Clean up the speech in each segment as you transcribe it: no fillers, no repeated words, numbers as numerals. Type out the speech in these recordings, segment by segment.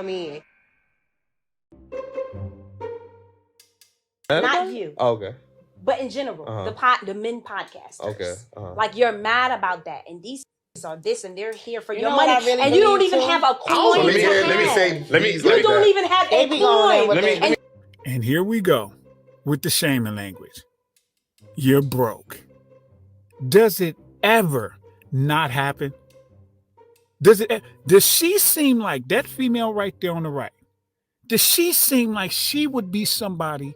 mean. Not you. Oh, okay. But in general, the men podcasters. Okay. Like you're mad about that, and these are this, and they're here for your know money, what I really and you don't believe even too? have a coin. Let me You don't even have a coin. And here we go with the shaming language. You're broke. Does it ever not happen? Does she seem like that female right there on the right? Does she seem like she would be somebody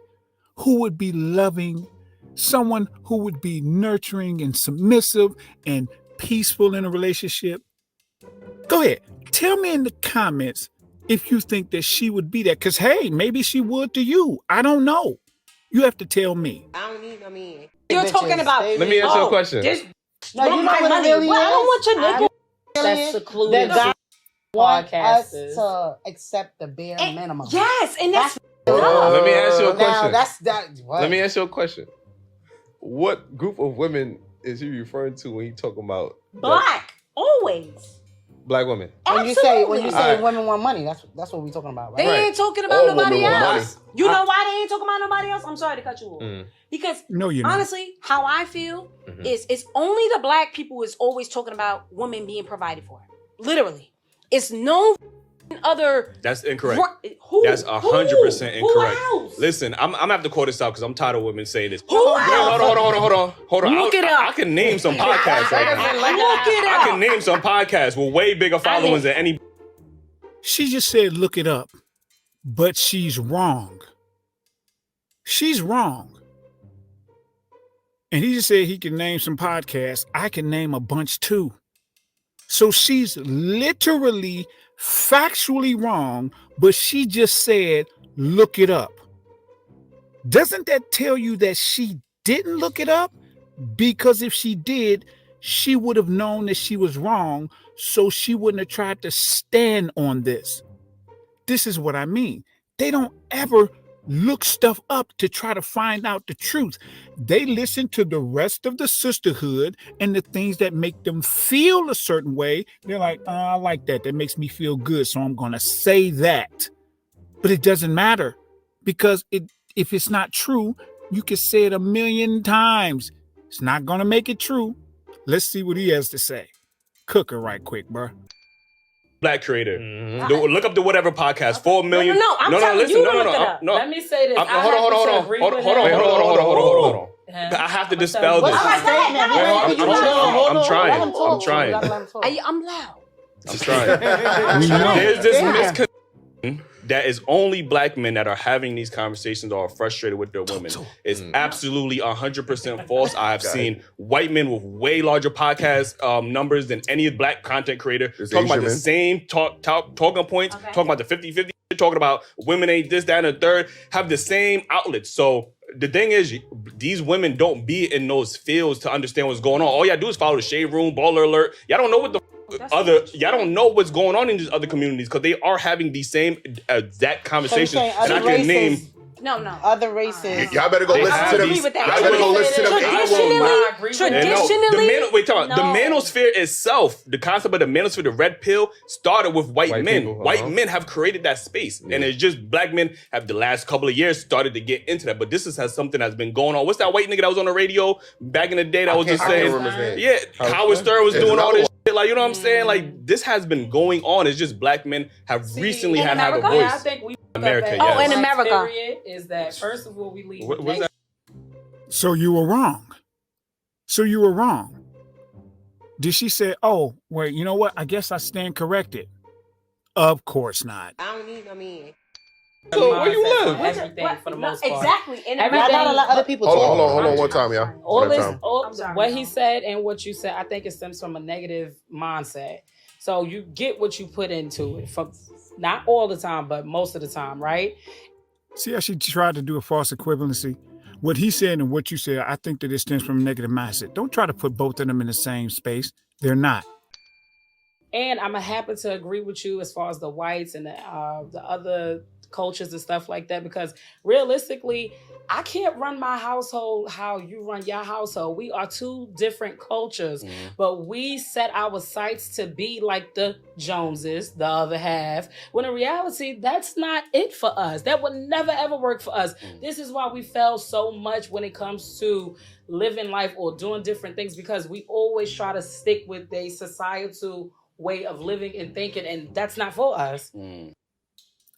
who would be loving, someone who would be nurturing and submissive and peaceful in a relationship? Go ahead. Tell me in the comments if you think that she would be that. Because, hey, maybe she would to you. I don't know. You have to tell me. I don't need no man. You're talking about. Let me ask you a question. No, you know my what money. it really Well, I don't is? want your nigga. That's secluded. That God want us Podcasters. to accept the bare minimum. Yes, and that's Let me ask you a question. What? Let me ask you a question. What group of women is he referring to when he talking about black. Always. Black women? When you say Alright. women want money, that's what we talking about, right? They ain't talking about All nobody women want else. You know why they ain't talking about nobody else? I'm sorry to cut you off. Because No, you're not. honestly, how I feel is it's only the black people who is always talking about women being provided for. Literally. It's no other. That's incorrect. Who? That's 100% incorrect. Who else? Listen, I'm gonna have to call this out because I'm tired of women saying this. Who else? Hold on. Look it up. I can name some podcasts right now. Look it up. I can name some podcasts with way bigger followings than any. She just said, look it up. But she's wrong. She's wrong. And he just said he can name some podcasts. I can name a bunch too. So she's literally factually wrong, but she just said, look it up. Doesn't that tell you that she didn't look it up? Because if she did, she would have known that she was wrong, so she wouldn't have tried to stand on this. This is what I mean. They don't ever look stuff up to try to find out the truth. They listen to the rest of the sisterhood and the things that make them feel a certain way. They're like, oh, I like that. That makes me feel good, so I'm going to say that. But it doesn't matter because if it's not true, you can say it 1,000,000 times. It's not going to make it true. Let's see what he has to say. Cook her right quick, bro. Black creator. Look up the whatever podcast. 4 million. No, I'm telling you to look it up. No. Let me say this. Hold on. I have to dispel this. I'm trying. I'm loud. I'm trying. There's this misconception that is only black men that are having these conversations or are frustrated with their women. It's absolutely 100% false. I have seen white men with way larger podcast numbers than any black content creator talking about the same talking points, talking about the 50-50, talking about women ain't this, that, and the third, have the same outlets. So the thing is, these women don't be in those fields to understand what's going on. All y'all do is follow the Shade Room, Baller Alert. Y'all don't know what the y'all don't know what's going on in these other communities because they are having these same exact conversations. And I can name other races. Y'all better go listen to them. Y'all better go listen to them. Traditionally, the manosphere itself, the concept of the manosphere, the red pill, started with white men. People, white men have created that space, and it's just black men have the last couple of years started to get into that. But this has something that's been going on. What's that white nigga that was on the radio back in the day that was just saying, Howard Stern was doing all this shit, like, you know what I'm saying? Like, this has been going on. It's just black men have recently had to have a voice. Yeah, I think we America, in America. Is that first of all we leave. What's that? So you were wrong. Did she say, oh, wait, you know what? I guess I stand corrected. Of course not. I don't need no man. So where you live? Everything for the most part. Exactly. And Everything. Not a lot of other people Hold talk. on one time, y'all. What he said and what you said, I think it stems from a negative mindset. So you get what you put into it, from not all the time, but most of the time, right? See how she tried to do a false equivalency? What he said and what you said, I think that it stems from a negative mindset. Don't try to put both of them in the same space. They're not. And I'm happy to agree with you as far as the whites and the other cultures and stuff like that, because realistically, I can't run my household how you run your household. We are two different cultures, but we set our sights to be like the Joneses, the other half, when in reality, that's not it for us. That would never, ever work for us. This is why we fail so much when it comes to living life or doing different things, because we always try to stick with a societal way of living and thinking, and that's not for us.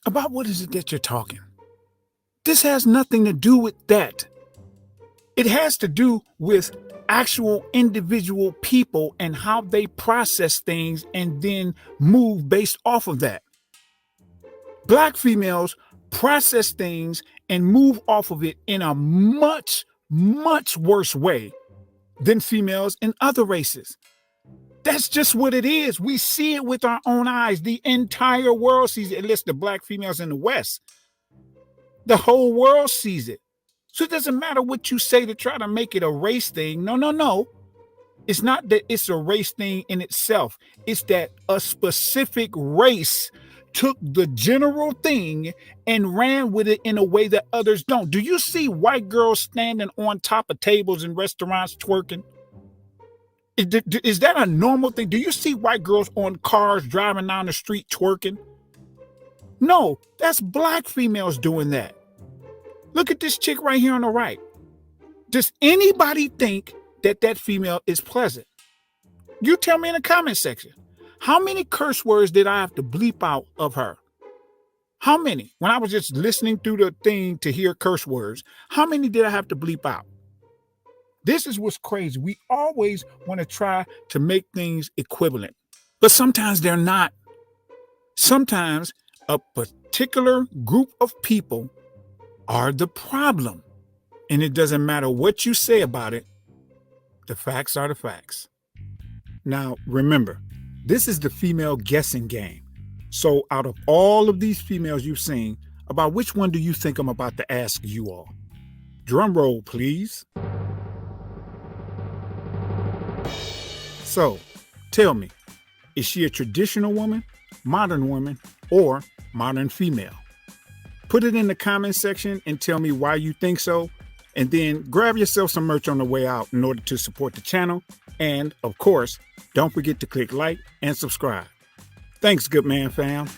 About what is it that you're talking? This has nothing to do with that. It has to do with actual individual people and how they process things and then move based off of that. Black females process things and move off of it in a much, much worse way than females in other races. That's just what it is. We see it with our own eyes. The entire world sees it, at least the black females in the West. The whole world sees it. So it doesn't matter what you say to try to make it a race thing. No. It's not that it's a race thing in itself. It's that a specific race took the general thing and ran with it in a way that others don't. Do you see white girls standing on top of tables in restaurants twerking? Is that a normal thing? Do you see white girls on cars driving down the street twerking? No, that's black females doing that. Look at this chick right here on the right. Does anybody think that that female is pleasant? You tell me in the comment section. How many curse words did I have to bleep out of her? How many? When I was just listening through the thing to hear curse words, how many did I have to bleep out? This is what's crazy. We always want to try to make things equivalent, but sometimes they're not. Sometimes a particular group of people are the problem, and it doesn't matter what you say about it. The facts are the facts. Now, remember, this is the female guessing game. So out of all of these females you've seen, about which one do you think I'm about to ask you all? Drum roll, please. So, tell me, is she a traditional woman, modern or modern female? Put it in the comment section and tell me why you think so. And then grab yourself some merch on the way out in order to support the channel. And, of course, don't forget to click like and subscribe. Thanks, good man fam.